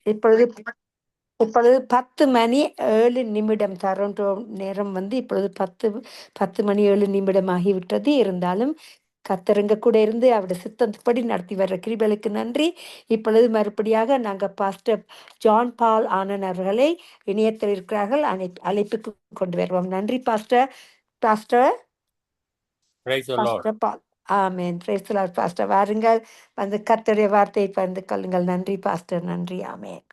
இப்பொழுது இப்பொழுது 10 மணி 7 நிமிடம். டொரண்டோ நேரம் இப்பொழுது 10 மணி 7 நிமிடம் ஆகிவிட்டது. இருந்தாலும் கத்தருங்க கூட இருந்து அவருடைய சித்தப்படி நடத்தி வர்ற கிருபைகளுக்கு நன்றி. இப்பொழுது மறுபடியாக நாங்கள் பாஸ்டர் ஜான் பால் ஆனன் அவர்களை இணையத்தில் இருக்கிறார்கள், அழைப்புக்கு கொண்டு வருவோம். நன்றி pastor. Pastor Praise the Lord. Pastor ball. Amen. Praise the Lord. Pastor வாருங்கள், கர்த்தருடைய வார்த்தையை பகிர்ந்து கொள்ளுங்கள். நன்றி பாஸ்டர். நன்றி. ஆமென்.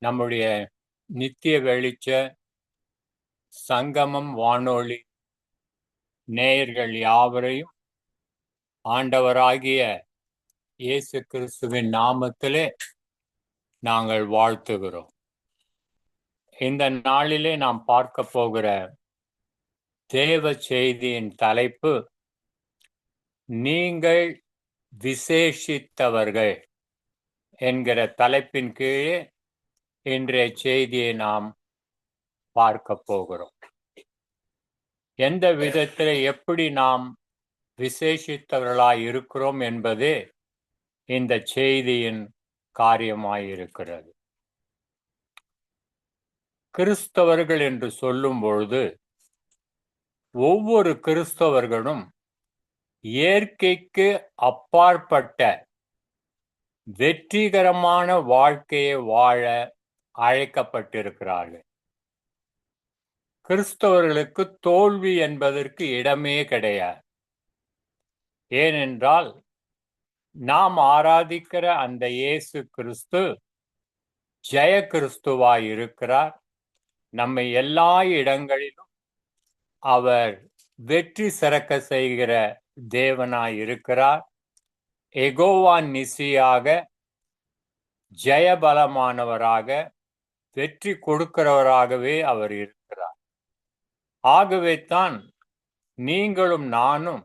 நம்முடைய நித்திய வெளிச்ச சங்கமம் வானொலி நேயர்கள் யாவரையும் ஆண்டவராகிய இயேசு கிறிஸ்துவின் நாமத்திலே நாங்கள் வாழ்த்துகிறோம். இந்த நாளிலே நாம் பார்க்க போகிற தேவ செய்தியின் தலைப்பு, நீங்கள் விசேஷித்தவர்கள் என்கிற தலைப்பின் கீழே இன்றைய செய்தியை நாம் பார்க்க போகிறோம். எந்த விதத்தில் எப்படி நாம் விசேஷித்தவர்களாய் இருக்கிறோம் என்பதே இந்த செய்தியின் காரியமாயிருக்கிறது. கிறிஸ்தவர்கள் என்று சொல்லும் பொழுது ஒவ்வொரு கிறிஸ்தவர்களும் இயற்கைக்கு அப்பாற்பட்ட வெற்றிகரமான வாழ்க்கையை வாழ அழைக்கப்பட்டிருக்கிறார்கள். கிறிஸ்தவர்களுக்கு தோல்வி என்பதற்கு இடமே கிடையாது. ஏனென்றால் நாம் ஆராதிக்கிற அந்த இயேசு கிறிஸ்து ஜெய கிறிஸ்துவாய் இருக்கிறார். நம்மை எல்லா இடங்களிலும் அவர் வெற்றி சிறக்க செய்கிற தேவனாய் இருக்கிறார். எகோவா நிசியாக, ஜெயபலமானவராக, வெற்றி கொடுக்கிறவராகவே அவர் இருக்கிறார். ஆகவே தான் நீங்களும் நானும்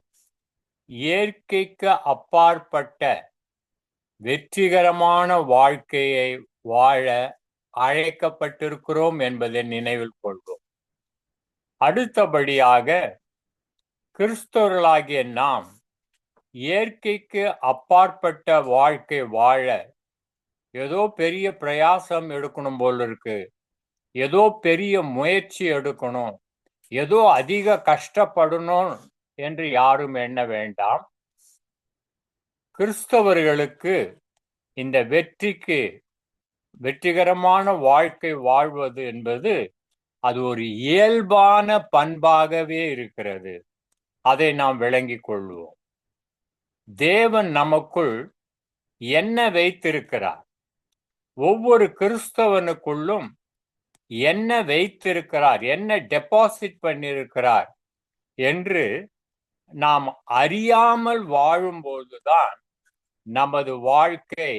இயற்கைக்கு அப்பாற்பட்ட வெற்றிகரமான வாழ்க்கையை வாழ அழைக்கப்பட்டிருக்கிறோம் என்பதை நினைவில் கொள்வோம். அடுத்தபடியாக கிறிஸ்தவர்களாகிய நாம் இயற்கைக்கு அப்பாற்பட்ட வாழ்க்கை வாழ ஏதோ பெரிய பிரயாசம் எடுக்கணும் போல இருக்கு, ஏதோ பெரிய முயற்சி எடுக்கணும், ஏதோ அதிக கஷ்டப்படணும் என்று யாரும் எண்ண வேண்டாம். கிறிஸ்தவர்களுக்கு இந்த வெற்றிகரமான வாழ்க்கை வாழ்வது என்பது அது ஒரு இயல்பான பண்பாகவே இருக்கிறது. அதை நாம் விளங்கிக் கொள்வோம். தேவன் நமக்குள் என்ன வைத்திருக்கிறார், ஒவ்வொரு கிறிஸ்தவனுக்குள்ளும் என்ன வைத்திருக்கிறார், என்ன டெபாசிட் பண்ணியிருக்கிறார் என்று நாம் அறியாமல் வாழும்போதுதான் நமது வாழ்க்கை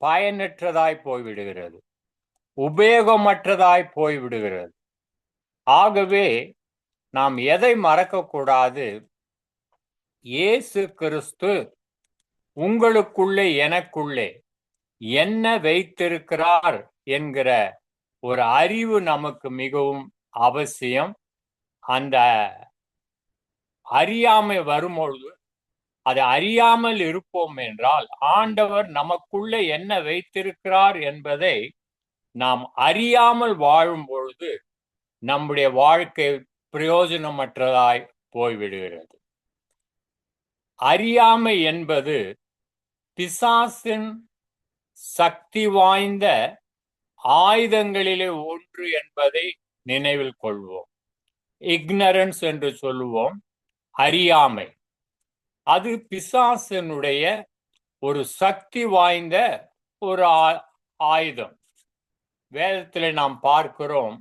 பயனற்றதாய் போய்விடுகிறது, உபயோகமற்றதாய் போய்விடுகிறது. ஆகவே நாம் எதை மறக்கக்கூடாது? இயேசு கிறிஸ்து உங்களுக்குள்ளே எனக்குள்ளே என்ன வைத்திருக்கிறார் என்கிற ஒரு அறிவு நமக்கு மிகவும் அவசியம். அந்த அறியாமை வரும்பொழுது, அதை அறியாமல் இருப்போம் என்றால், ஆண்டவர் நமக்குள்ளே என்ன வைத்திருக்கிறார் என்பதை நாம் அறியாமல் வாழும் பொழுது நம்முடைய வாழ்க்கை பிரயோஜனமற்றதாய் போய்விடுகிறது. அறியாமை என்பது பிசாசின் சக்தி வாய்ந்த ஆயுதங்களிலே ஒன்று என்பதை நினைவில் கொள்வோம். இக்னரன்ஸ் என்று சொல்லுவோம், அறியாமை. அது பிசாசினுடைய ஒரு சக்தி வாய்ந்த ஒரு ஆயுதம். வேதத்தில் நாம் பார்க்கிறோம்,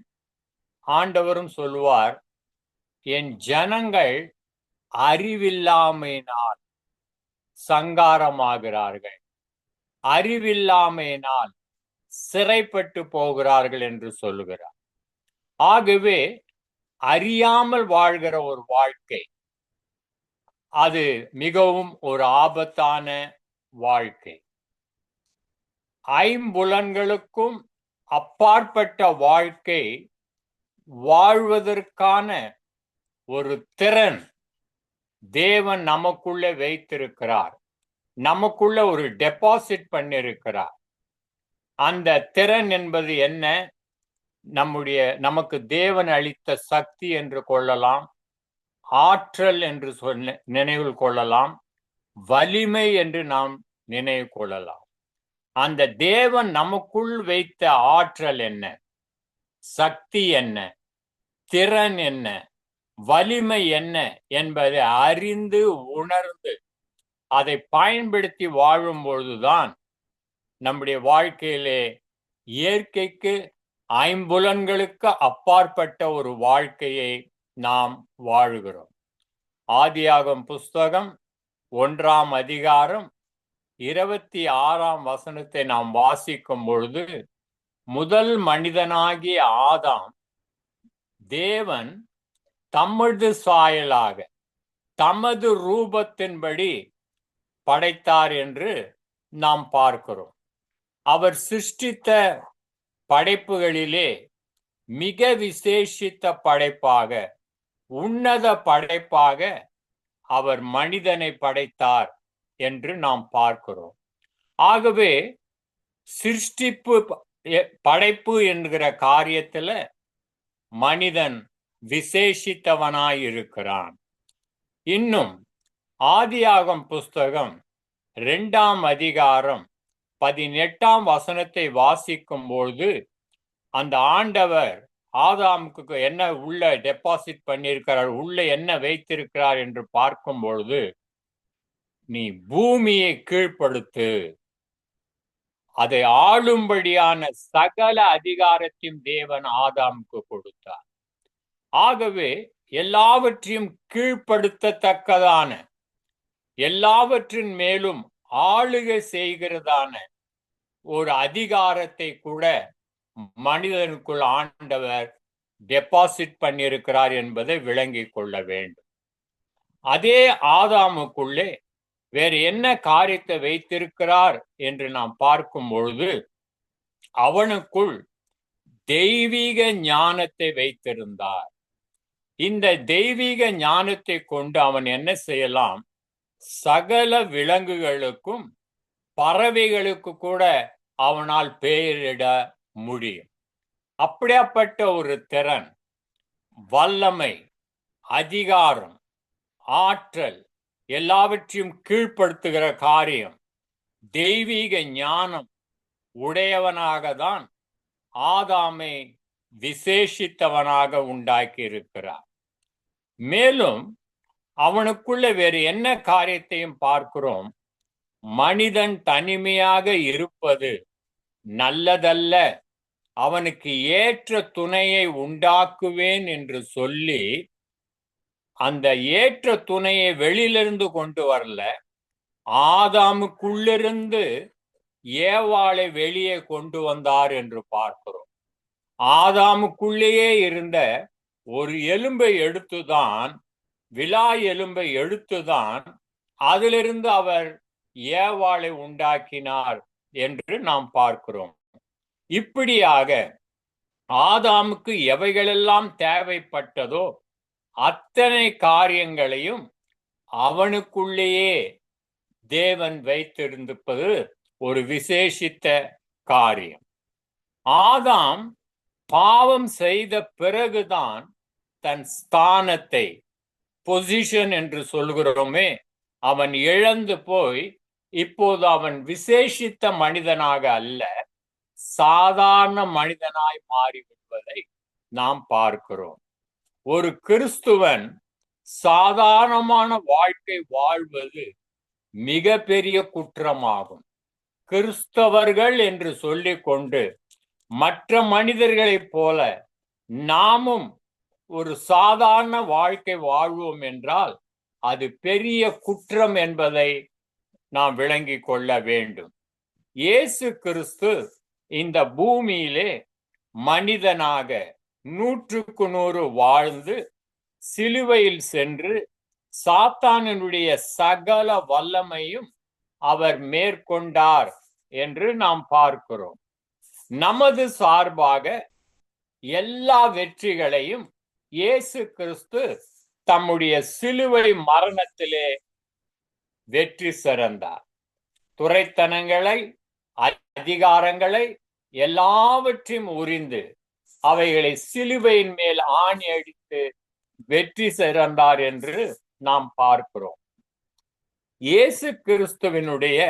ஆண்டவரும் சொல்லுவார், என் ஜனங்கள் அறிவில்லாமையினால் சங்காரமாகிறார்கள், அறிவில்லாமையினால் சிறைப்பட்டு போகிறார்கள் என்று சொல்லுகிறார். ஆகவே அறியாமல் வாழ்கிற ஒரு வாழ்க்கை அது மிகவும் ஒரு ஆபத்தான வாழ்க்கை. ஐம்புலன்களுக்கும் அப்பாற்பட்ட வாழ்க்கை வாழ்வதற்கான ஒரு திறன் தேவன் நமக்குள்ளே வைத்திருக்கிறார். நமக்குள்ள ஒரு டெபாசிட் பண்ணிருக்கிறார். அந்த திறன் என்பது என்ன? நமக்கு தேவன் அளித்த சக்தி என்று கொள்ளலாம், ஆற்றல் என்று நினைவில் கொள்ளலாம், வலிமை என்று நாம் நினைவு கொள்ளலாம். அந்த தேவன் நமக்குள் வைத்த ஆற்றல் என்ன, சக்தி என்ன, திறன் என்ன, வலிமை என்ன என்பதை அறிந்து உணர்ந்து அதை பயன்படுத்தி வாழும் பொழுதுதான் நம்முடைய வாழ்க்கையிலே இயற்கைக்கு, ஐம்புலன்களுக்கு அப்பாற்பட்ட ஒரு வாழ்க்கையை நாம் வாழுகிறோம். ஆதியாகமம் புஸ்தகம் 1ஆம் அதிகாரம் 26ஆம் வசனத்தை நாம் வாசிக்கும் பொழுது, முதல் மனிதனாகிய ஆதாம் தேவன் தமது சாயலாக, தமது ரூபத்தின்படி படைத்தார் என்று நாம் பார்க்கிறோம். அவர் சிருஷ்டித்த படைப்புகளிலே மிக விசேஷித்த படைப்பாக, உன்னத படைப்பாக அவர் மனிதனை படைத்தார் என்று நாம் பார்க்கிறோம். ஆகவே சிருஷ்டிப்பு, படைப்பு என்கிற காரியத்துல மனிதன் விசேஷித்தவனாய் இருக்கிறான். இன்னும் ஆதியாகமம் புஸ்தகம் 2ஆம் அதிகாரம் 18ஆம் வசனத்தை வாசிக்கும் பொழுது, அந்த ஆண்டவர் ஆதாமுக்கு என்ன உள்ள டெபாசிட் பண்ணியிருக்கிறார், உள்ள என்ன வைத்திருக்கிறார் என்று பார்க்கும் பொழுது, நீ பூமியை கீழ்ப்படுத்து, அதை ஆளும்படியான சகல அதிகாரத்தையும் தேவன் ஆதாமுக்கு கொடுத்தார். ஆகவே எல்லாவற்றையும் கீழ்ப்படுத்தத்தக்கதான, எல்லாவற்றின் மேலும் ஆளுகை செய்கிறதான ஒரு அதிகாரத்தை கூட மனிதனுக்குள் ஆண்டவர் டெபாசிட் பண்ணியிருக்கிறார் என்பதை விளங்கிக் கொள்ள வேண்டும். அதே ஆதாமுக்குள்ளே வேறு என்ன காரியத்தை வைத்திருக்கிறார் என்று நாம் பார்க்கும் பொழுது, அவனுக்குள் தெய்வீக ஞானத்தை வைத்திருந்தார். இந்த தெய்வீக ஞானத்தை கொண்டு அவன் என்ன செய்யலாம்? சகல விலங்குகளுக்கும், பறவைகளுக்கு கூட அவனால் பெயரிட முடியும். அப்படியாப்பட்ட ஒரு திறன், வல்லமை, அதிகாரம், ஆற்றல், எல்லாவற்றையும் கீழ்ப்படுத்துகிற காரியம், தெய்வீக ஞானம் உடையவனாக தான் ஆதாமை விசேஷித்தவனாக உண்டாக்கி இருக்கிறார். மேலும் அவனுக்குள்ள வேறு என்ன காரியத்தையும் பார்க்கிறோம்? மனிதன் தனிமையாக இருப்பது நல்லதல்ல, அவனுக்கு ஏற்ற துணையை உண்டாக்குவேன் என்று சொல்லி, அந்த ஏற்ற துணையை வெளியிலிருந்து கொண்டு வரல, ஆதாமுக்குள்ளிருந்து ஏவாளை வெளியே கொண்டு வந்தார் என்று பார்க்கிறோம். ஆதாமுக்குள்ளேயே இருந்த ஒரு எலும்பை எடுத்துதான், விலா எலும்பை எடுத்துதான் அதிலிருந்து அவர் ஏவாளை உண்டாக்கினார் என்று நாம் பார்க்கிறோம். இப்படியாக ஆதாமுக்கு எவைகளெல்லாம் தேவைப்பட்டதோ அத்தனை காரியங்களையும் அவனுக்குள்ளேயே தேவன் வைத்திருந்திருப்பது ஒரு விசேஷித்த காரியம். ஆதாம் பாவம் செய்த பிறகுதான் தன் ஸ்தானத்தை, பொசிஷன் என்று சொல்கிறோமே, அவன் இழந்து போய் இப்போது அவன் விசேஷித்த மனிதனாக அல்ல, சாதாரண மனிதனாய் மாறிவிடுவதை நாம் பார்க்கிறோம். ஒரு கிறிஸ்துவன் சாதாரணமான வாழ்க்கை வாழ்வது மிக பெரிய குற்றமாகும். கிறிஸ்தவர்கள் என்று சொல்லிக் கொண்டு மற்ற மனிதர்களைப் போல நாமும் ஒரு சாதாரண வாழ்க்கை வாழ்வோம் என்றால் அது பெரிய குற்றம் என்பதை நாம் விளங்கிக் கொள்ள வேண்டும். இயேசு கிறிஸ்து இந்த பூமியிலே மனிதனாக 100க்கு 100 வாழ்ந்து சிலுவையில் சென்று சாத்தானினுடைய சகல வல்லமையும் அவர் மேற்கொண்டார் என்று நாம் பார்க்கிறோம். நமது சார்பாக எல்லா வெற்றிகளையும் இயேசு கிறிஸ்து தம்முடைய சிலுவை மரணத்திலே வெற்றி சிறந்தார். துரைத்தனங்களை, அதிகாரங்களை எல்லாவற்றையும் உரிந்து அவைகளை சிலுவையின் மேல் ஆணி அடித்து வெற்றி சிறந்தார் என்று நாம் பார்க்கிறோம். இயேசு கிறிஸ்துவினுடைய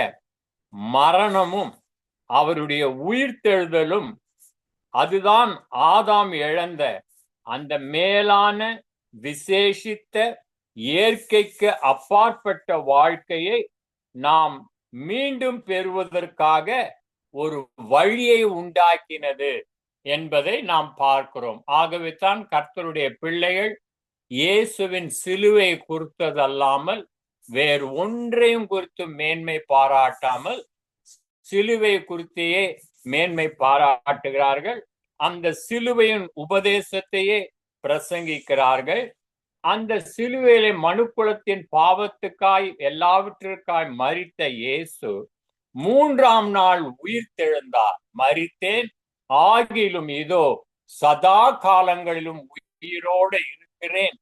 மரணமும் அவருடைய உயிர்த்தெழுதலும் அதுதான் ஆதாம் இழந்த அந்த மேலான விசேஷித்த இயற்கைக்கு அப்பாற்பட்ட வாழ்க்கையை நாம் மீண்டும் பெறுவதற்காக ஒரு வழியை உண்டாக்கினது என்பதை நாம் பார்க்கிறோம். ஆகவே தான் கர்த்தருடைய பிள்ளைகள் இயேசுவின் சிலுவை குறித்ததல்லாமல் வேறு ஒன்றையும் குறித்து மேன்மை பாராட்டாமல் சிலுவை குறித்தையே மேன்மை பாராட்டுகிறார்கள். அந்த சிலுவையின் உபதேசத்தையே பிரசங்கிக்கிறார்கள். அந்த சிலுவையிலே மனுக்குலத்தின் பாவத்துக்காய் எல்லாவற்றிற்காய் மரித்த இயேசு 3ஆம் நாள் உயிர்த்தெழுந்தார். மரித்தேன், ஆகிலும் இதோ சதா காலங்களிலும் உயிரோடு இருக்கிறேன்.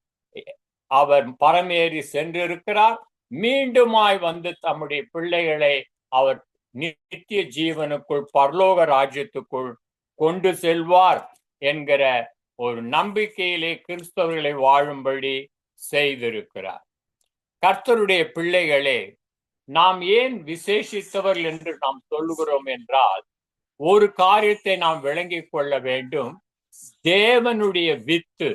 அவர் பரமேறி சென்றிருக்கிறார். மீண்டுமாய் வந்து தம்முடைய பிள்ளைகளை அவர் நித்திய ஜீவனுக்குள், பரலோக ராஜ்யத்துக்குள் கொண்டு செல்வார் என்கிற ஒரு நம்பிக்கையிலே கிறிஸ்தவர்களை வாழும்படி செய்திருக்கிறார். கர்த்தருடைய பிள்ளைகளே, நாம் ஏன் விசேஷித்தவர்கள் என்று நாம் சொல்லுகிறோம் என்றால், ஒரு காரியத்தை நாம் விளங்கிக் கொள்ள வேண்டும். தேவனுடைய வித்து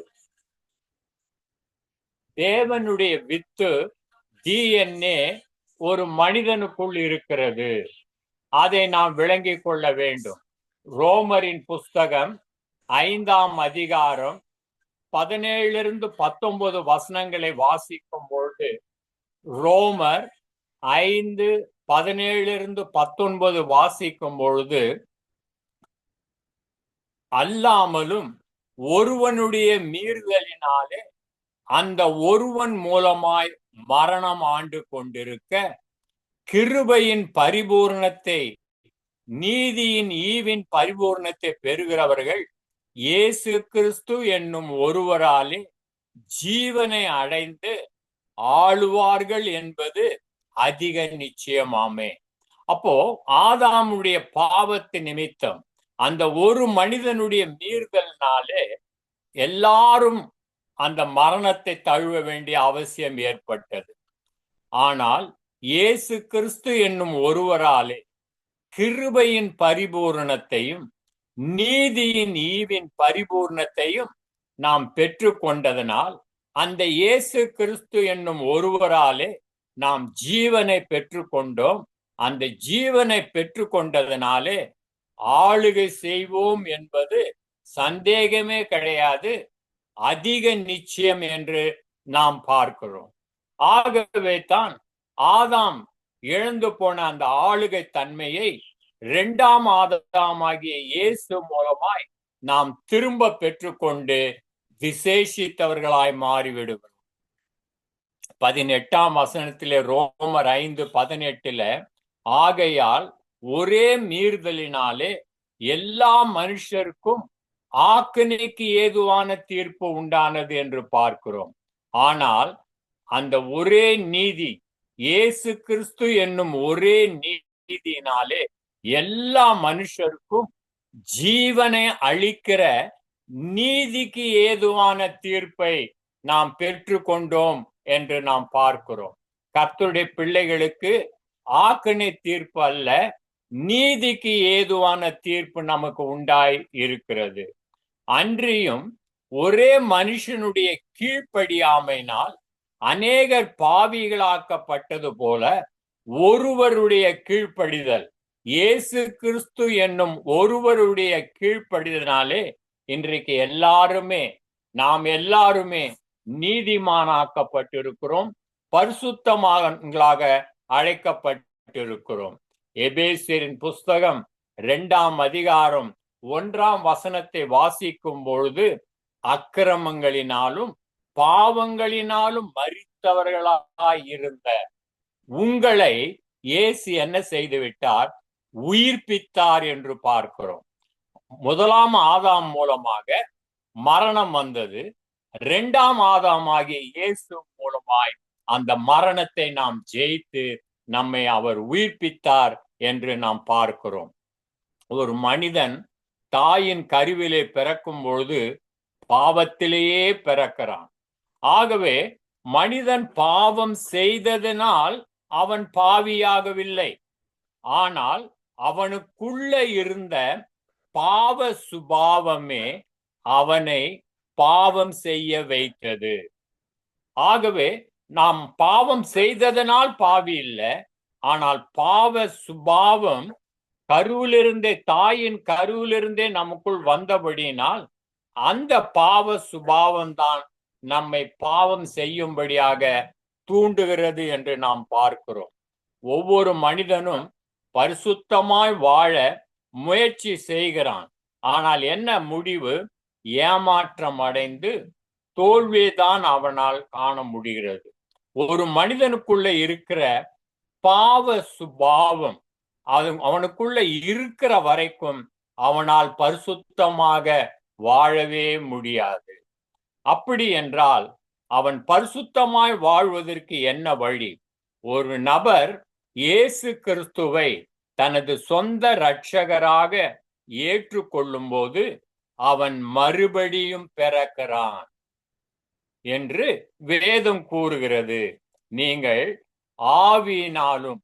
DNA ஒரு மனிதனுக்குள் இருக்கிறது. அதை நாம் விளங்கிக் கொள்ள வேண்டும். ரோமரின் புஸ்தகம் 5ஆம் அதிகாரம் 17-19 வசனங்களை வாசிக்கும் பொழுது, ரோமர் 5:17-19 வாசிக்கும் பொழுது, அல்லாமலும் ஒருவனுடைய மீறுதலினாலே அந்த ஒருவன் மூலமாய் மரணம் ஆண்டு கொண்டிருக்க, கிருபையின் பரிபூர்ணத்தை, நீதியின் ஈவின் பரிபூர்ணத்தை பெறுகிறவர்கள் இயேசு கிறிஸ்து என்னும் ஒருவராலே ஜீவனை அடைந்து ஆளுவார்கள் என்பது அதிக நிச்சயமாமே. அப்போ ஆதாமுடைய பாவத்து நிமித்தம் அந்த ஒரு மனிதனுடைய மீறுதல்னாலே எல்லாரும் அந்த மரணத்தை தழுவ வேண்டிய அவசியம் ஏற்பட்டது. ஆனால் இயேசு கிறிஸ்து என்னும் ஒருவராலே கிருபையின் பரிபூரணத்தையும் நீதியின் ஈவின் பரிபூர்ணத்தையும் நாம் பெற்று கொண்டதனால், அந்த இயேசு கிறிஸ்து என்னும் ஒருவராலே நாம் ஜீவனை பெற்று கொண்டோம். அந்த ஜீவனை பெற்று கொண்டதனாலே ஆளுகை செய்வோம் என்பது சந்தேகமே கிடையாது, அதிக நிச்சயம் என்று நாம் பார்க்கிறோம். ஆகவே தான் ஆதாம் இழந்து போன அந்த ஆளுகை தன்மையை 2ஆம் ஆதாமாகிய இயேசு மூலமாய் நாம் திரும்ப பெற்றுக்கொண்டு விசேஷித்தவர்களாய் மாறிவிடுகிறோம். 18ஆம் வசனத்திலே, ரோமர் 5:18, ஆகையால் ஒரே மீறுதலினாலே எல்லா மனுஷருக்கும் ஆக்கினைக்கு ஏதுவான தீர்ப்பு உண்டானது என்று பார்க்கிறோம். ஆனால் அந்த ஒரே நீதி, இயேசு கிறிஸ்து என்னும் ஒரே நீதியினாலே எல்லா மனுஷருக்கும் ஜீவனை அளிக்கிற நீதிக்கு ஏதுவான தீர்ப்பை நாம் பெற்று கொண்டோம் என்று நாம் பார்க்கிறோம். கர்த்தருடைய பிள்ளைகளுக்கு ஆக்கினை தீர்ப்பு அல்ல, நீதிக்கு ஏதுவான தீர்ப்பு நமக்கு உண்டாய் இருக்கிறது. அன்றியும் ஒரே மனுஷனுடைய கீழ்ப்படியாமையினால் அநேகர் பாவிகளாக்கப்பட்டது போல, ஒருவருடைய கீழ்ப்படிதல், இயேசு கிறிஸ்து என்னும் ஒருவருடைய கீழ்ப்படிதனாலே இன்றைக்கு நாம் எல்லாருமே நீதிமானாக்கப்பட்டிருக்கிறோம், பரிசுத்தமான்களாக அழைக்கப்பட்டிருக்கிறோம். எபேசியரின் புஸ்தகம் 2ஆம் அதிகாரம் 1ஆம் வசனத்தை வாசிக்கும் பொழுது, அக்கிரமங்களினாலும் பாவங்களினாலும் மரித்தவர்களாய் இருந்த உங்களை இயேசு என்ன செய்து விட்டார்? உயிர்ப்பித்தார் என்று பார்க்கிறோம். 1ஆம் ஆதாம் மூலமாக மரணம் வந்தது. 2ஆம் ஆதாமாகிய இயேசு மூலமாய் அந்த மரணத்தை நாம் ஜெயித்து நம்மை அவர் உயிர்ப்பித்தார் என்று நாம் பார்க்கிறோம். ஒரு மனிதன் தாயின் கருவிலே பிறக்கும் பொழுது பாவத்திலேயே பிறக்கிறான். ஆகவே மனிதன் பாவம் செய்ததனால் அவன் பாவியாகவில்லை. ஆனால் அவனுக்குள்ள இருந்த பாவ சுபாவமே அவனை பாவம் செய்ய வைத்தது. ஆகவே நாம் பாவம் செய்ததனால் பாவி இல்லை, ஆனால் பாவ சுபாவம் கருவிலிருந்தே, தாயின் கருவிலிருந்தே நமக்குள் வந்தபடியினால் அந்த பாவ சுபாவம் தான் நம்மை பாவம் செய்யும்படியாக தூண்டுகிறது என்று நாம் பார்க்கிறோம். ஒவ்வொரு மனிதனும் பரிசுத்தமாய் வாழ முயற்சி செய்கிறான். ஆனால் என்ன முடிவு? ஏமாற்றம் அடைந்து தோல்வியைதான் அவனால் காண முடிகிறது. ஒரு மனிதனுக்குள்ள இருக்கிற பாவ சுபாவம் அது அவனுக்குள்ள இருக்கிற வரைக்கும் அவனால் பரிசுத்தமாக வாழவே முடியாது. அப்படி என்றால் அவன் பரிசுத்தமாய் வாழ்வதற்கு என்ன வழி? ஒரு நபர் இயேசு கிறிஸ்துவை தனது சொந்த இரட்சகராக ஏற்றுக்கொள்ளும் போது அவன் மறுபடியும் பிறக்கிறான் என்று வேதம் கூறுகிறது. நீங்கள் ஆவியினாலும்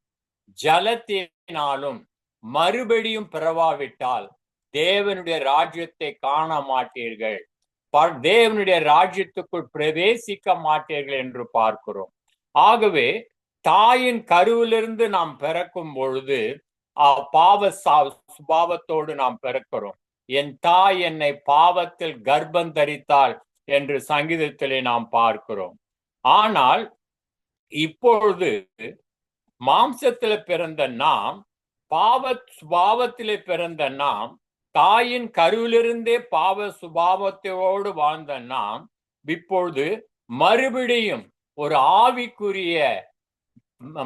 ஜலத்தினாலும் மறுபடியும் பிறவாவிட்டால் தேவனுடைய ராஜ்யத்தை காண மாட்டீர்கள், தேவனுடைய ராஜ்யத்துக்குள் பிரவேசிக்க மாட்டீர்கள் என்று பார்க்கிறோம். ஆகவே தாயின் கருவிலிருந்து நாம் பிறக்கும் பொழுது பாவ சுபாவத்தோடு நாம் பிறக்கிறோம். என் தாய் என்னை பாவத்தில் கர்ப்பம் தரித்தாள் என்று சங்கீதத்திலே நாம் பார்க்கிறோம். ஆனால் இப்பொழுது மாம்சத்திலே பிறந்த நாம், பாவ சுபாவத்திலே பிறந்த நாம், தாயின் கருவிலிருந்தே பாவ சுபாவத்தோடு வாழ்ந்த நாம் இப்பொழுது மறுபடியும் ஒரு ஆவிக்குரிய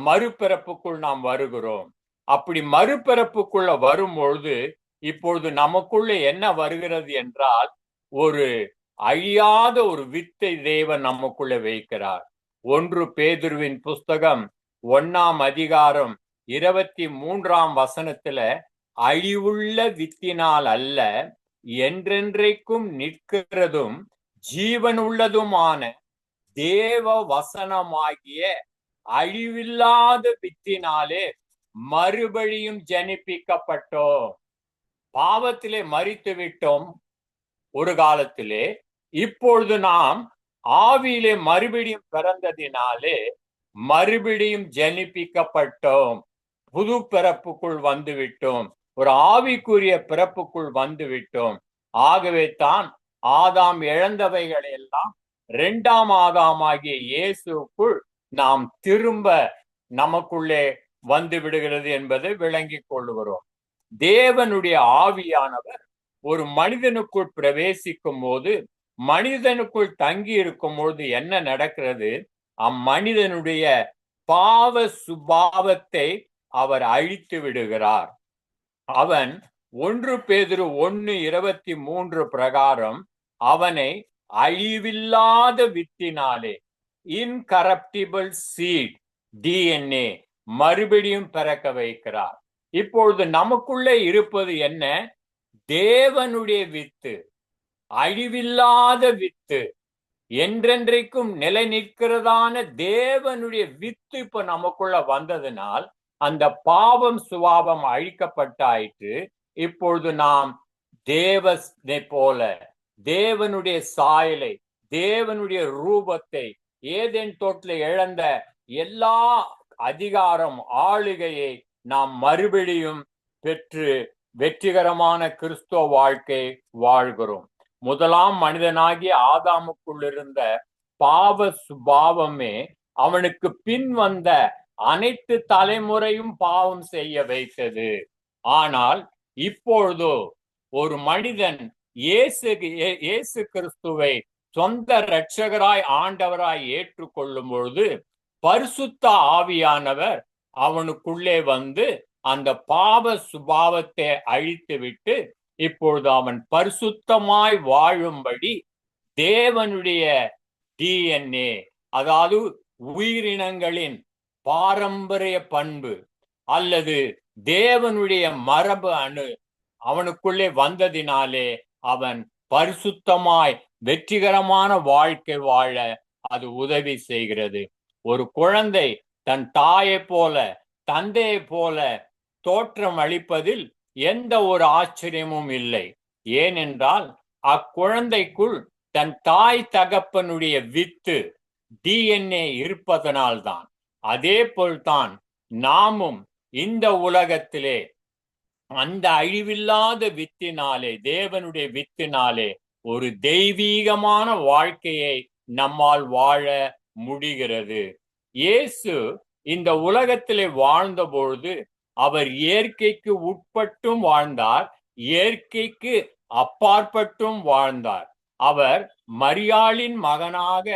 மறுபிறப்புக்குள் நாம் வருகிறோம். அப்படி மறுபிறப்புக்குள்ள வரும்பொழுது இப்பொழுது நமக்குள்ள என்ன வருகிறது என்றால், ஒரு அழியாத ஒரு வித்தை தேவன் நமக்குள்ள வைக்கிறார். 1 பேதுருவின் புஸ்தகம் 1ஆம் அதிகாரம் 23ஆம் வசனத்துல, அழிவுள்ள வித்தினால் அல்ல, என்றென்றைக்கும் நிற்கிறதும் ஜீவனுள்ளதுமான தேவ வசனமாகிய அழிவில்லாத வித்தினாலே மறுபடியும் ஜனிப்பிக்கப்பட்டோம். பாவத்திலே மரித்து விட்டோம் ஒரு காலத்திலே, இப்பொழுது நாம் ஆவியிலே மறுபடியும் பிறந்ததினாலே மறுபடியும் ஜனிப்பிக்கப்பட்டோம். புது பிறப்புக்குள் வந்து விட்டோம், ஒரு ஆவிக்குரிய பிறப்புக்குள் வந்து விட்டோம். ஆகவே தான் ஆதாம் இழந்தவைகளை எல்லாம் 2ஆம் ஆதாமாகிய இயேசுக்குள் நாம் திரும்ப நமக்குள்ளே வந்து விடுகிறது என்பதை விளங்கிக் கொள்ளுகிறோம். தேவனுடைய ஆவியானவர் ஒரு மனிதனுக்குள் பிரவேசிக்கும் போது, மனிதனுக்குள் தங்கி இருக்கும் பொழுது என்ன நடக்கிறது? அம்மனிதனுடைய பாவ சுபாவத்தை அவர் அழித்து விடுகிறார். அவன் 1 பேதுரு 1:23 பிரகாரம் அவனை அழிவில்லாத வித்தினாலே, இன்கரப்டிபிள் சீட், DNA மறுபடியும் பிறக்க வைக்கிறார். இப்பொழுது நமக்குள்ளே இருப்பது என்ன? தேவனுடைய வித்து, அழிவில்லாத வித்து, என்றென்றைக்கும் நிலை நிற்கிறதான தேவனுடைய வித்து இப்ப நமக்குள்ள வந்ததினால் அந்த பாவம் சுபாவம் அழிக்கப்பட்டாயிற்று. இப்பொழுது நாம் தேவனை போல தேவனுடைய சாயலை, தேவனுடைய ரூபத்தை, ஏதேன் தோட்டத்தில் இழந்த எல்லா அதிகாரம் ஆளுகையை நாம் மறுபடியும் பெற்று வெற்றிகரமான கிறிஸ்துவ வாழ்க்கை வாழ்கிறோம். முதலாம் மனிதனாகிய ஆதாமுக்குள் இருந்த பாவ சுபாவமே அவனுக்கு பின் வந்த அனைத்து தலைமுறையும் பாவம் செய்ய வைத்தது. ஆனால் இப்பொழுதோ ஒரு மனிதன் இயேசு கிறிஸ்துவை சொந்த இரட்சகராய் ஆண்டவராய் ஏற்றுக்கொள்ளும் பொழுது பரிசுத்த ஆவியானவர் அவனுக்குள்ளே வந்து அந்த பாவ சுபாவத்தை அழித்து விட்டு இப்பொழுது அவன் பரிசுத்தமாய் வாழும்படி தேவனுடைய DNA, அதாவது உயிரினங்களின் பாரம்பரிய பண்பு அல்லது தேவனுடைய மரபு அணு அவனுக்குள்ளே வந்ததினாலே அவன் பரிசுத்தமாய் வெற்றிகரமான வாழ்க்கை வாழ அது உதவி செய்கிறது. ஒரு குழந்தை தன் தாயை போல தந்தையை போல தோற்றம் அளிப்பதில் எந்த ஒரு ஆச்சரியமும் இல்லை. ஏனென்றால் அக்குழந்தைக்குள் தன் தாய் தகப்பனுடைய வித்து DNA இருப்பதனால்தான். அதே போல்தான் நாமும் இந்த உலகத்திலே அந்த அழிவில்லாத வித்தினாலே, தேவனுடைய வித்தினாலே ஒரு தெய்வீகமான வாழ்க்கையை நம்மால் வாழ முடிகிறது. இயேசு இந்த உலகத்திலே வாழ்ந்தபொழுது அவர் இயற்கைக்கு உட்பட்டும் வாழ்ந்தார், இயற்கைக்கு அப்பாற்பட்டும் வாழ்ந்தார். அவர் மரியாளின் மகனாக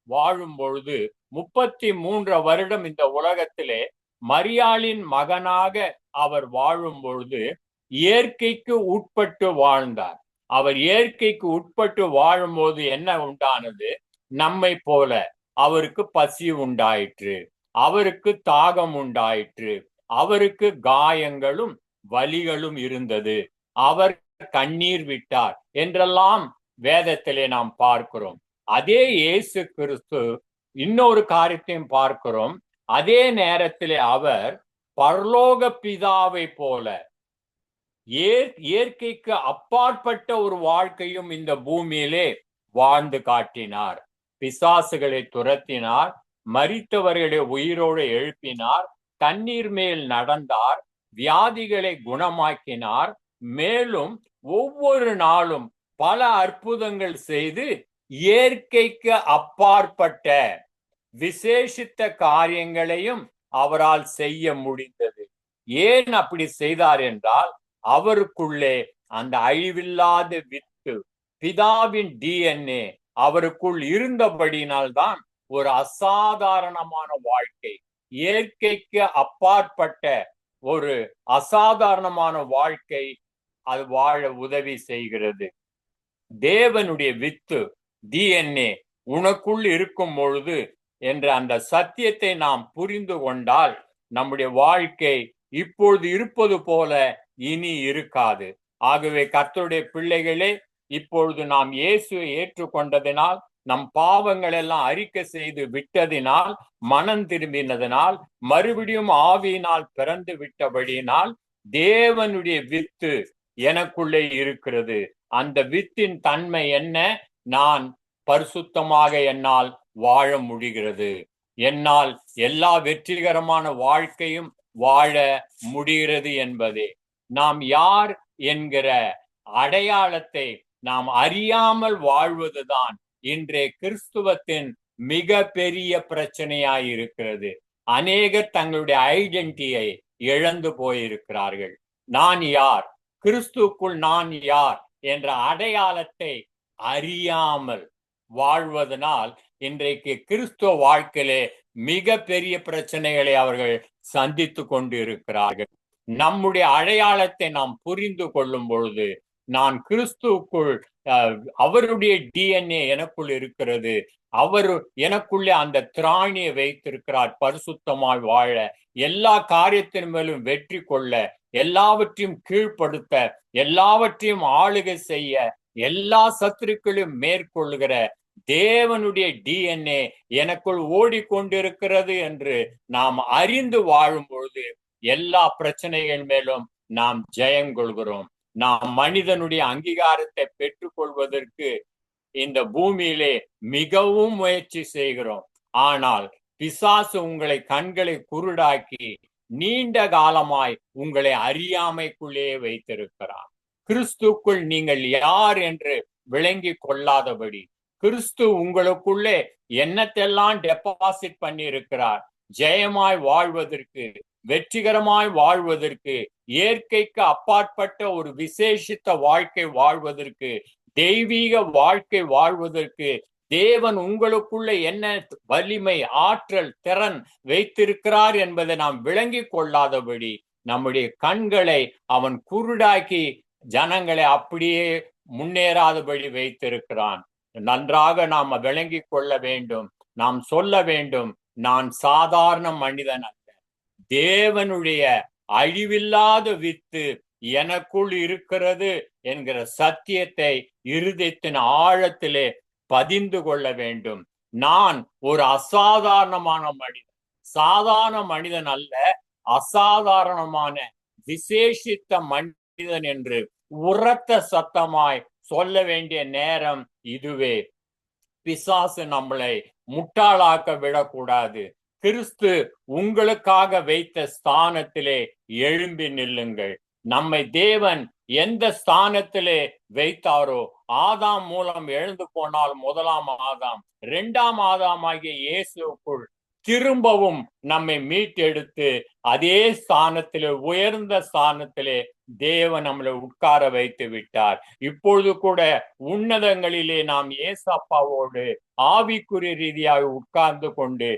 வாழும் பொழுது 33 வருடம் இந்த உலகத்திலே மரியாளின் மகனாக அவர் வாழும் பொழுது இயற்கைக்கு உட்பட்டு வாழ்ந்தார். அவர் இயற்கைக்கு உட்பட்டு வாழும்போது என்ன உண்டானது? நம்மை போல அவருக்கு பசி உண்டாயிற்று, அவருக்கு தாகம் உண்டாயிற்று, அவருக்கு காயங்களும் வலிகளும் இருந்தது, அவர் கண்ணீர் விட்டார் என்றெல்லாம் வேதத்திலே நாம் பார்க்கிறோம். அதே இயேசு கிறிஸ்து இன்னொரு காரியத்தையும் பார்க்கிறோம். அதே நேரத்திலே அவர் பரலோக பிதாவை போல இயற்கைக்கு அப்பாற்பட்ட ஒரு வாழ்க்கையும் இந்த பூமியிலே வாழ்ந்து காட்டினார். பிசாசுகளை துரத்தினார், மரித்தவர்களை உயிரோடு எழுப்பினார், தண்ணீர் மேல் நடந்தார், வியாதிகளை குணமாக்கினார். மேலும் ஒவ்வொரு நாளும் பல அற்புதங்கள் செய்து இயற்கைக்கு அப்பாற்பட்ட விசேஷித்த காரியங்களையும் அவரால் செய்ய முடிந்தது. ஏன் அப்படி செய்தார் என்றால் அவருக்குள்ளே அந்த அழிவில்லாத வித்து, பிதாவின் DNA அவருக்குள் இருந்தபடியினால்தான் ஒரு அசாதாரணமான வாழ்க்கை, இயற்கைக்கு அப்பாற்பட்ட ஒரு அசாதாரணமான வாழ்க்கை அது வாழ உதவி செய்கிறது. தேவனுடைய வித்து DNA உனக்குள் இருக்கும் பொழுது என்ற அந்த சத்தியத்தை நாம் புரிந்து கொண்டால் நம்முடைய வாழ்க்கை இப்பொழுது இருப்பது போல இனி இருக்காது. ஆகவே கர்த்தருடைய பிள்ளைகளே, இப்பொழுது நாம் இயேசுவை ஏற்றுக்கொண்டதினால், நம் பாவங்கள் எல்லாம் அறிக்கை செய்து விட்டதினால், மனம் திரும்பினதினால், மறுபடியும் ஆவியினால் பிறந்து விட்டபடியினால் தேவனுடைய வித்து எனக்குள்ளே இருக்கிறது. அந்த வித்தின் தன்மை என்ன? நான் பரிசுத்தமாக என்னால் வாழ முடிகிறது, என்னால் எல்லா வெற்றிகரமான வாழ்க்கையும் வாழ முடிகிறது என்பதே. நாம் யார் என்கிற அடையாளத்தை நாம் அறியாமல் வாழ்வதுதான் இன்றைய கிறிஸ்துவத்தின் மிக பெரிய பிரச்சனையாய் இருக்கிறது. அநேகர் தங்களுடைய ஐடென்டிட்டியை இழந்து போயிருக்கிறார்கள். நான் யார், கிறிஸ்துக்குள் நான் யார் என்ற அடையாளத்தை அறியாமல் வாழ்வதனால் இன்றைக்கு கிறிஸ்துவ வாழ்க்கையிலே மிக பெரிய பிரச்சனைகளை அவர்கள் சந்தித்து கொண்டு இருக்கிறார்கள். நம்முடைய அடையாளத்தை நாம் புரிந்து கொள்ளும் பொழுது, நான் கிறிஸ்துவுக்குள், அவருடைய DNA எனக்குள் இருக்கிறது, அவர் எனக்குள்ளே அந்த திராணியை வைத்திருக்கிறார் பரிசுத்தமாய் வாழ, எல்லா காரியத்தின் மேலும் வெற்றி கொள்ள, எல்லாவற்றையும் கீழ்ப்படுத்த, எல்லாவற்றையும் ஆளுகை செய்ய, எல்லா சத்துருக்களையும் மேற்கொள்கிற தேவனுடைய DNA எனக்குள் ஓடிக்கொண்டிருக்கிறது என்று நாம் அறிந்து வாழும் பொழுது எல்லா பிரச்சனைகள் மேலும் நாம் ஜெயம் கொள்கிறோம். நாம் மனிதனுடைய அங்கீகாரத்தை பெற்றுக் கொள்வதற்கு இந்த பூமியிலே மிகவும் முயற்சி செய்கிறோம். ஆனால் பிசாசு உங்களை கண்களை குருடாக்கி நீண்ட காலமாய் உங்களை அறியாமைக்குள்ளே வைத்திருக்கிறார். கிறிஸ்துக்குள் நீங்கள் யார் என்று விளங்கி கொள்ளாதபடி, கிறிஸ்து உங்களுக்குள்ளே என்னத்தெல்லாம் டெபாசிட் பண்ணி இருக்கிறார், ஜெயமாய் வாழ்வதற்கு, வெற்றிகரமாய் வாழ்வதற்கு, இயற்கைக்கு அப்பாற்பட்ட ஒரு விசேஷித்த வாழ்க்கை வாழ்வதற்கு, தெய்வீக வாழ்க்கை வாழ்வதற்கு தேவன் உங்களுக்குள்ள என்ன வலிமை, ஆற்றல், திறன் வைத்திருக்கிறார் என்பதை நாம் விளங்கி கொள்ளாதபடி நம்முடைய கண்களை அவன் குருடாக்கி ஜனங்களை அப்படியே முன்னேறாதபடி வைத்திருக்கிறான். நன்றாக நாம் விளங்கி கொள்ள வேண்டும். நாம் சொல்ல வேண்டும், நான் சாதாரண மனிதன் அல்ல, தேவனுடைய அழிவில்லாத வித்து எனக்குள் இருக்கிறது என்கிற சத்தியத்தை இருதயத்தின் ஆழத்திலே பதிந்து கொள்ள வேண்டும். நான் ஒரு அசாதாரணமான மனிதன், சாதாரண மனிதன் அல்ல, அசாதாரணமான விசேஷித்த மனிதன் என்று உரத்த சத்தமாய் சொல்ல வேண்டிய நேரம் இதுவே. பிசாசு நம்மளை முட்டாளாக்க விடக்கூடாது. கிறிஸ்து உங்களுக்காக வைத்த ஸ்தானத்திலே எழும்பி நில்லுங்கள். நம்மை தேவன் எந்த ஸ்தானத்திலே வைத்தாரோ, ஆதாம் மூலம் எழுந்து போனால் முதலாம் ஆதாம், இரண்டாம் ஆதாம் ஆகிய இயேசுக்குள் திரும்பவும் நம்மை மீட்டெடுத்து அதே ஸ்தானத்திலே, உயர்ந்த ஸ்தானத்திலே தேவன் நம்மளை உட்கார வைத்து விட்டார். இப்பொழுது கூட உன்னதங்களிலே நாம் ஏசப்பாவோடு ஆவிக்குரிய ரீதியாக உட்கார்ந்து கொண்டு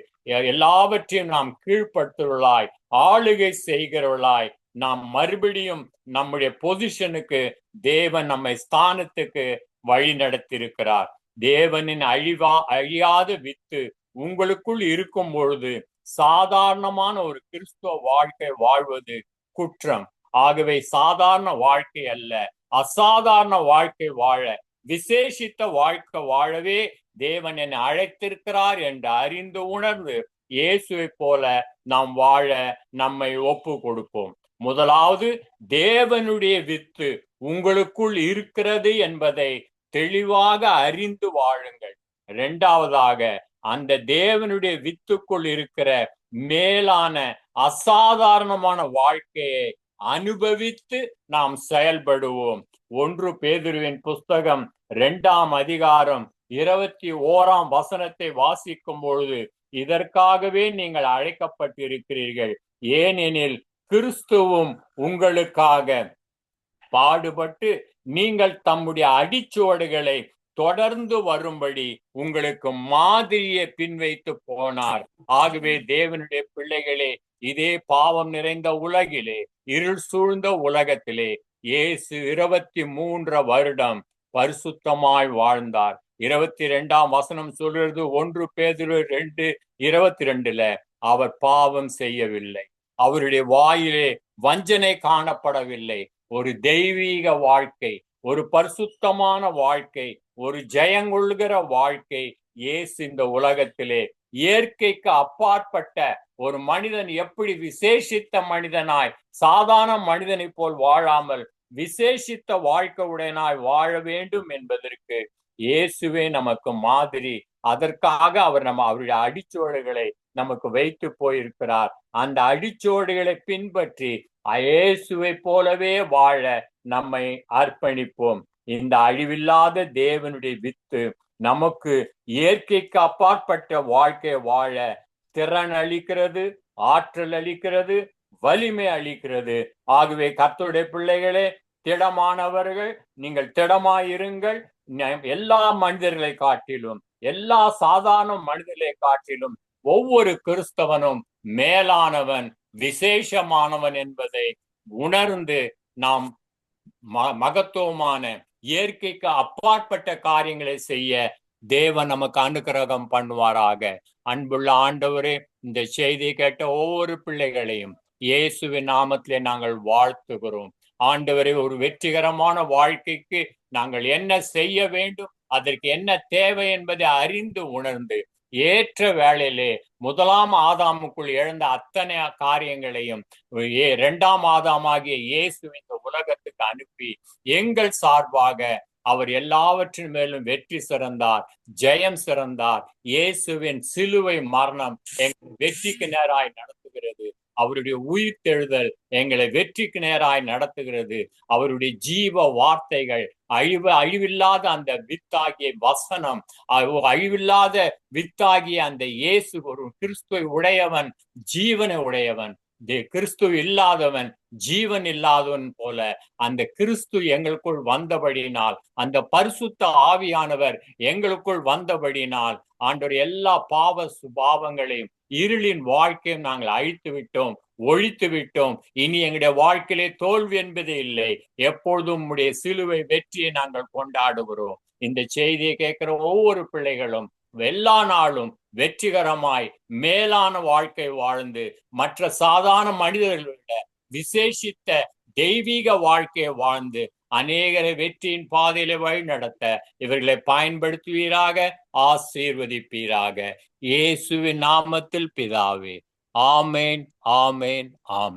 எல்லாவற்றையும் நாம் கீழ்ப்படுத்துவர்களாய், ஆளுகை செய்கிறவர்களாய், நாம் மறுபடியும் நம்முடைய பொசிஷனுக்கு தேவன் நம்மை ஸ்தானத்துக்கு வழி நடத்தியிருக்கிறார். தேவனின் அழியாத வித்து உங்களுக்குள் இருக்கும் பொழுது சாதாரணமான ஒரு கிறிஸ்துவ வாழ்க்கை வாழ்வது குற்றம். ஆகவே சாதாரண வாழ்க்கை அல்ல, அசாதாரண வாழ்க்கை வாழ, விசேஷித்த வாழ்க்கை வாழவே தேவன் என்னை அழைத்திருக்கிறார் என்று அறிந்து உணர்ந்து இயேசுவை போல நாம் வாழ நம்மை ஒப்பு கொடுப்போம். முதலாவது, தேவனுடைய வித்து உங்களுக்குள் இருக்கிறது என்பதை தெளிவாக அறிந்து வாழுங்கள். இரண்டாவதாக, அந்த தேவனுடைய வித்துக்குள் இருக்கிற மேலான அசாதாரணமான வாழ்க்கையை அனுபவித்து நாம் செயல்படுவோம். 1 பேதுருவின் புஸ்தகம் 2ஆம் அதிகாரம் 21ஆம் வசனத்தை வாசிக்கும் பொழுது, இதற்காகவே நீங்கள் அழைக்கப்பட்டிருக்கிறீர்கள், ஏனெனில் கிறிஸ்துவும் உங்களுக்காக பாடுபட்டு நீங்கள் தம்முடைய அடிச்சுவடுகளை தொடர்ந்து வரும்படி உங்களுக்கு மாதிரியை பின்வைத்து போனார். ஆகவே தேவனுடைய பிள்ளைகளே, இதே பாவம் நிறைந்த உலகிலே, இருள் சூழ்ந்த உலகத்திலே இயேசு 23 வருடம் பரிசுத்தமாய் வாழ்ந்தார். 22ஆம் வசனம் சொல்றது 1 பேதுரு 2:22 அவர் பாவம் செய்யவில்லை, அவருடைய வாயிலே வஞ்சனை காணப்படவில்லை. ஒரு தெய்வீக வாழ்க்கை, ஒரு பரிசுத்தமான வாழ்க்கை, ஒரு ஜெயங்கொள்கிற வாழ்க்கை இயேசு இந்த உலகத்திலே இயற்கைக்கு அப்பாற்பட்ட ஒரு மனிதன் எப்படி விசேஷித்த மனிதனாய் சாதாரண மனிதனை போல் வாழாமல் விசேஷித்த வாழ்க்கை உடையனாய் வாழ வேண்டும் என்பதற்கு இயேசுவே நமக்கு மாதிரி. அதற்காக அவர் அவருடைய அடிச்சுவடுகளை நமக்கு வைத்து போயிருக்கிறார். அந்த அடிச்சுவடுகளை பின்பற்றி இயேசுவை போலவே வாழ நம்மை அர்ப்பணிப்போம். இந்த அழிவில்லாத தேவனுடைய வித்து நமக்கு இயற்கைக்கு அப்பாற்பட்ட வாழ்க்கை வாழ திறன் அளிக்கிறது, ஆற்றல் அளிக்கிறது, வலிமை அளிக்கிறது. ஆகவே கர்த்தருடைய பிள்ளைகளே, திடமானவர்கள் நீங்கள் திடமாயிருங்கள். எல்லா மனிதர்களை காட்டிலும், எல்லா சாதாரண மனிதர்களை காட்டிலும் ஒவ்வொரு கிறிஸ்தவனும் மேலானவன், விசேஷமானவன் என்பதை உணர்ந்து நாம் மகத்துவமான இயற்கைக்கு அப்பாற்பட்ட காரியங்களை செய்ய தேவன் நமக்கு அனுக்கிரகம் பண்ணுவாராக. அன்புள்ள ஆண்டவரே, இந்த செய்தியை கேட்ட ஒவ்வொரு பிள்ளைகளையும் இயேசுவின் நாமத்திலே நாங்கள் வாழ்த்துகிறோம். ஆண்டவரே, ஒரு வெற்றிகரமான வாழ்க்கைக்கு நாங்கள் என்ன செய்ய வேண்டும், அதற்கு என்ன தேவை என்பதை அறிந்து உணர்ந்து ஏற்ற வேளையிலே முதலாம் ஆதாமுக்குள் எழுந்த அத்தனை காரியங்களையும் இரண்டாம் ஆதாமாகிய இயேசு இந்த உலகத்துக்கு அனுப்பி எங்கள் சார்பாக அவர் எல்லாவற்றின் மேலும் வெற்றி சிறந்தார், ஜெயம் சிறந்தார். இயேசுவின் சிலுவை மரணம் எங்கள் வெற்றிக்கு நேராய் நடத்துகிறது. அவருடைய உயிர்த்தெழுதல் எங்களை வெற்றிக்கு நேராய் நடத்துகிறது. அவருடைய ஜீவ வார்த்தைகள், அழிவில்லாத அந்த வித்தாகிய வசனம், அழிவில்லாத வித்தாகிய அந்த இயேசு ஒரு கிறிஸ்துவை உடையவன், ஜீவனை உடையவன். கிறிஸ்து இல்லாதவன் ஜீவன் இல்லாதவன் போல அந்த கிறிஸ்து எங்களுக்குள் வந்தபடியினால், அந்த பரிசுத்த ஆவியானவர் எங்களுக்குள் வந்தபடியினால் ஆண்டவர் எல்லா பாவ சுபாவங்களையும் இருளின் வாழ்க்கையும் நாங்கள் அழித்து விட்டோம், ஒழித்து விட்டோம். இனி எங்களுடைய வாழ்க்கையிலே தோல்வி என்பதே இல்லை. எப்பொழுதும் உம்முடைய சிலுவை வெற்றியை நாங்கள் கொண்டாடுகிறோம். இந்த செய்தியை கேட்கிற ஒவ்வொரு பிள்ளைகளும் எல்லா நாளும் வெற்றிகரமாய் மேலான வாழ்க்கை வாழ்ந்து மற்ற சாதாரண மனிதர்களை விட விசேஷித்த தெய்வீக வாழ்க்கையை வாழ்ந்து அநேகரை வெற்றியின் பாதையில வழி நடத்த இவர்களை பயன்படுத்துவீராக, ஆசீர்வதிப்பீராக. இயேசுவின் நாமத்தில் பிதாவே. ஆமேன், ஆமேன், ஆமேன்.